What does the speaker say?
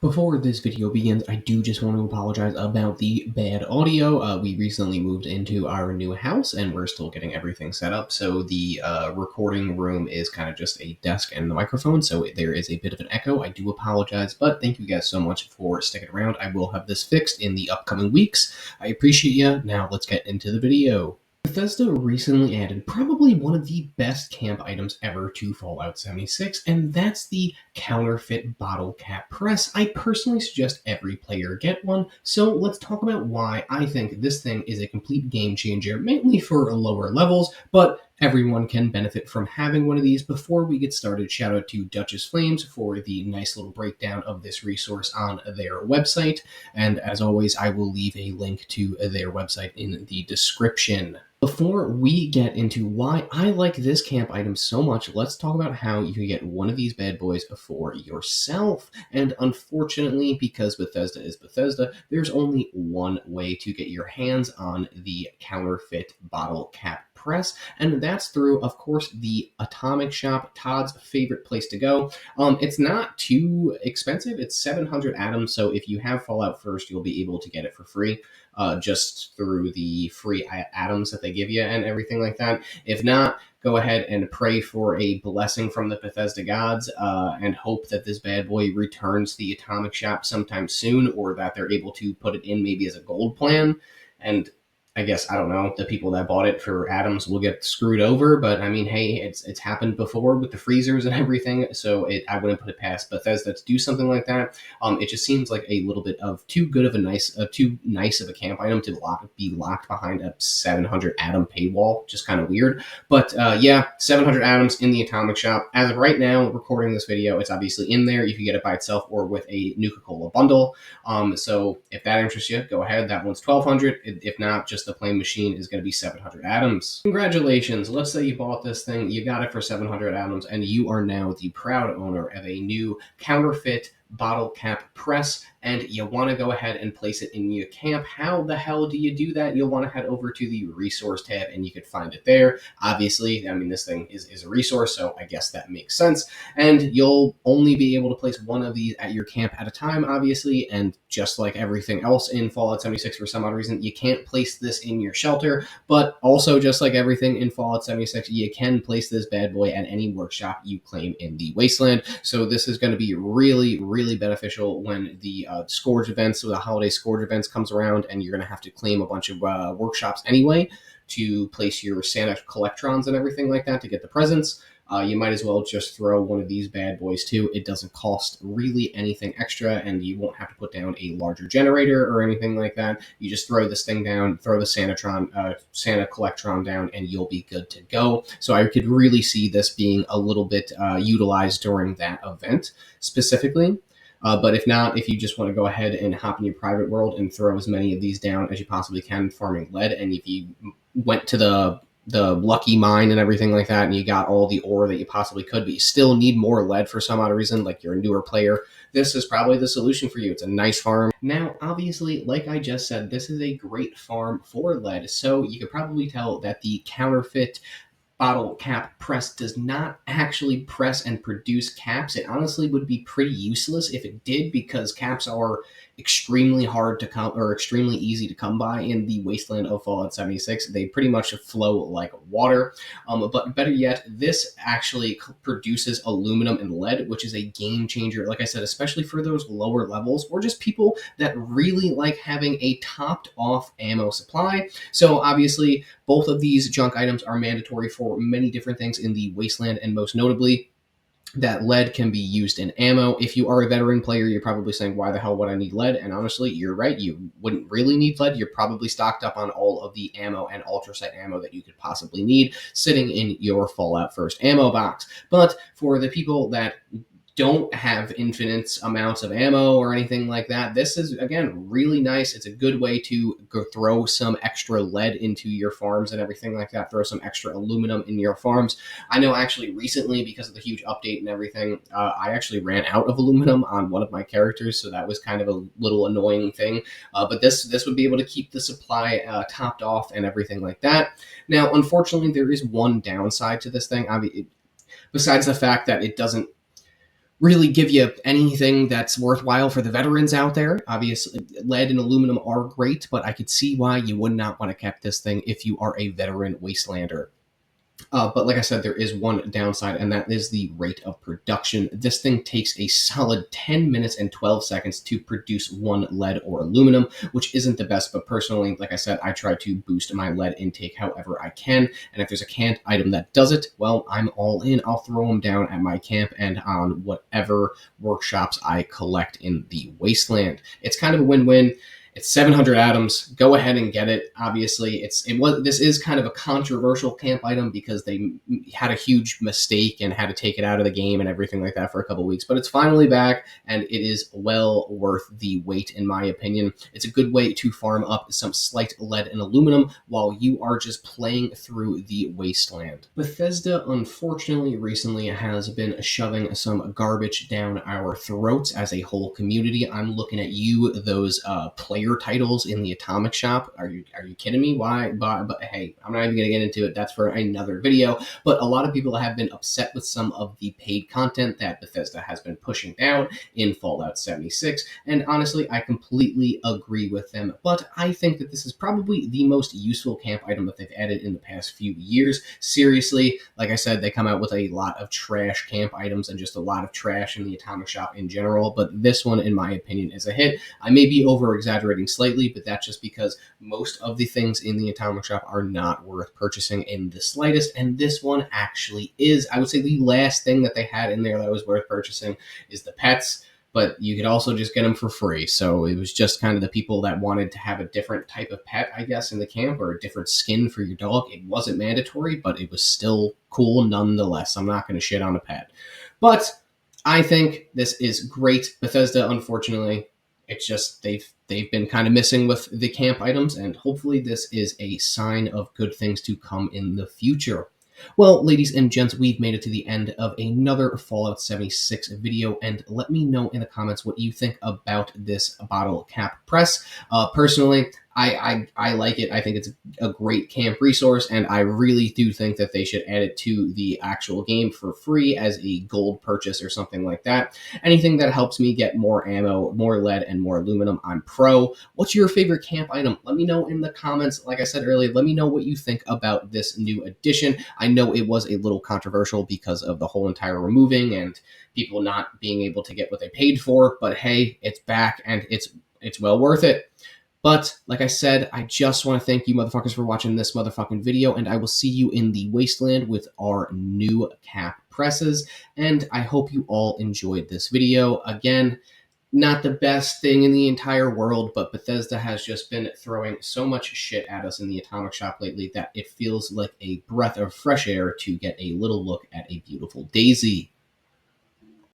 Before this video begins, I do just want to apologize about the bad audio. We recently moved into our new house and we're still getting everything set up. So the recording room is kind of just a desk and the microphone. So there is a bit of an echo. I do apologize, but thank you guys so much for sticking around. I will have this fixed in the upcoming weeks. I appreciate you. Now let's get into the video. Bethesda recently added probably one of the best camp items ever to Fallout 76, and that's the Counterfeit Bottle Cap Press. I personally suggest every player get one, so let's talk about why I think this thing is a complete game changer, mainly for lower levels, but everyone can benefit from having one of these. Before we get started, shout out to Duchess Flames for the nice little breakdown of this resource on their website, and as always, I will leave a link to their website in the description. Before we get into why I like this camp item so much, let's talk about how you can get one of these bad boys for yourself. And unfortunately, because Bethesda is Bethesda, there's only one way to get your hands on the Counterfeit Bottle Cap Press, and that's through, of course, the Atomic Shop, Todd's favorite place to go. It's not too expensive. It's 700 atoms, so if you have Fallout First, you'll be able to get it for free. Just through the free atoms that they give you and everything like that. If not, go ahead and pray for a blessing from the Bethesda gods and hope that this bad boy returns to the Atomic Shop sometime soon, or that they're able to put it in maybe as a gold plan. And I guess, I don't know, the people that bought it for atoms will get screwed over, but I mean, hey, it's happened before with the freezers and everything, so I wouldn't put it past Bethesda to do something like that. It just seems like a little bit of too nice of a camp item to be locked behind a 700 atom paywall. Just kind of weird. But yeah, 700 atoms in the Atomic Shop. As of right now, recording this video, it's obviously in there. You can get it by itself or with a Nuka-Cola bundle. So if that interests you, go ahead. That one's 1,200. If not, just the plain machine is going to be 700 atoms. Congratulations. Let's say you bought this thing, you got it for 700 atoms, and you are now the proud owner of a new Counterfeit Bottle Cap Press, and you want to go ahead and place it in your camp. How the hell do you do that? You'll want to head over to the resource tab and you can find it there. Obviously, I mean, this thing is a resource, so I guess that makes sense. And you'll only be able to place one of these at your camp at a time, obviously, and just like everything else in Fallout 76, for some odd reason, you can't place this in your shelter, but also just like everything in Fallout 76, you can place this bad boy at any workshop you claim in the Wasteland. So this is going to be really beneficial when the Scourge events, so the holiday Scourge events comes around, and you're going to have to claim a bunch of workshops anyway to place your Santa Collectrons and everything like that to get the presents. You might as well just throw one of these bad boys too. It doesn't cost really anything extra, and you won't have to put down a larger generator or anything like that. You just throw this thing down, throw the Santa Collectron down, and you'll be good to go. So I could really see this being a little bit utilized during that event specifically. But if not, if you just want to go ahead and hop in your private world and throw as many of these down as you possibly can farming lead, and if you went to the lucky mine and everything like that, and you got all the ore that you possibly could, but you still need more lead for some odd reason, like you're a newer player, this is probably the solution for you. It's a nice farm. Now, obviously, like I just said, this is a great farm for lead, so you could probably tell that the Counterfeit Bottle Cap Press does not actually press and produce caps. It honestly would be pretty useless if it did, because caps are extremely hard to come, or extremely easy to come by in the Wasteland of Fallout 76. They pretty much flow like water. But better yet, this actually produces aluminum and lead, which is a game changer, like I said, especially for those lower levels, or just people that really like having a topped off ammo supply. So obviously, both of these junk items are mandatory for many different things in the Wasteland, and most notably, that lead can be used in ammo. If you are a veteran player, you're probably saying, why the hell would I need lead? And honestly, you're right. You wouldn't really need lead. You're probably stocked up on all of the ammo and ultrasight ammo that you could possibly need sitting in your Fallout First ammo box. But for the people that don't have infinite amounts of ammo or anything like that, this is, again, really nice. It's a good way to go throw some extra lead into your farms and everything like that, throw some extra aluminum in your farms. I know actually recently, because of the huge update and everything, I actually ran out of aluminum on one of my characters, so that was kind of a little annoying thing. But this would be able to keep the supply topped off and everything like that. Now, unfortunately, there is one downside to this thing. Besides the fact that it doesn't really give you anything that's worthwhile for the veterans out there. Obviously, lead and aluminum are great, but I could see why you would not want to cap this thing if you are a veteran wastelander. But like I said, there is one downside, and that is the rate of production. This thing takes a solid 10 minutes and 12 seconds to produce one lead or aluminum, which isn't the best. But personally, like I said, I try to boost my lead intake however I can. And if there's a canned item that does it, well, I'm all in. I'll throw them down at my camp and on whatever workshops I collect in the wasteland. It's kind of a win-win. It's 700 atoms. Go ahead and get it. Obviously, this is kind of a controversial camp item because they had a huge mistake and had to take it out of the game and everything like that for a couple weeks. But it's finally back, and it is well worth the wait, in my opinion. It's a good way to farm up some slight lead and aluminum while you are just playing through the wasteland. Bethesda, unfortunately, recently has been shoving some garbage down our throats as a whole community. I'm looking at you, those player titles in the Atomic Shop. Are you kidding me? Why? But hey, I'm not even going to get into it. That's for another video. But a lot of people have been upset with some of the paid content that Bethesda has been pushing out in Fallout 76. And honestly, I completely agree with them. But I think that this is probably the most useful camp item that they've added in the past few years. Seriously, like I said, they come out with a lot of trash camp items and just a lot of trash in the Atomic Shop in general. But this one, in my opinion, is a hit. I may be over-exaggerating slightly, but that's just because most of the things in the Atomic Shop are not worth purchasing in the slightest, and this one actually is. I would say the last thing that they had in there that was worth purchasing is the pets, but you could also just get them for free. So it was just kind of the people that wanted to have a different type of pet, I guess, in the camp, or a different skin for your dog. It wasn't mandatory, but it was still cool nonetheless. I'm not going to shit on a pet. But I think this is great. Bethesda, unfortunately, it's just they've been kind of missing with the camp items, and hopefully this is a sign of good things to come in the future. Well, ladies and gents, we've made it to the end of another Fallout 76 video, and let me know in the comments what you think about this bottle cap press. Personally, I like it. I think it's a great camp resource, and I really do think that they should add it to the actual game for free as a gold purchase or something like that. Anything that helps me get more ammo, more lead, and more aluminum, I'm pro. What's your favorite camp item? Let me know in the comments. Like I said earlier, let me know what you think about this new addition. I know it was a little controversial because of the whole entire removing and people not being able to get what they paid for, but hey, it's back and it's well worth it. But like I said, I just want to thank you motherfuckers for watching this motherfucking video, and I will see you in the wasteland with our new cap presses, and I hope you all enjoyed this video. Again, not the best thing in the entire world, but Bethesda has just been throwing so much shit at us in the Atomic Shop lately that it feels like a breath of fresh air to get a little look at a beautiful daisy.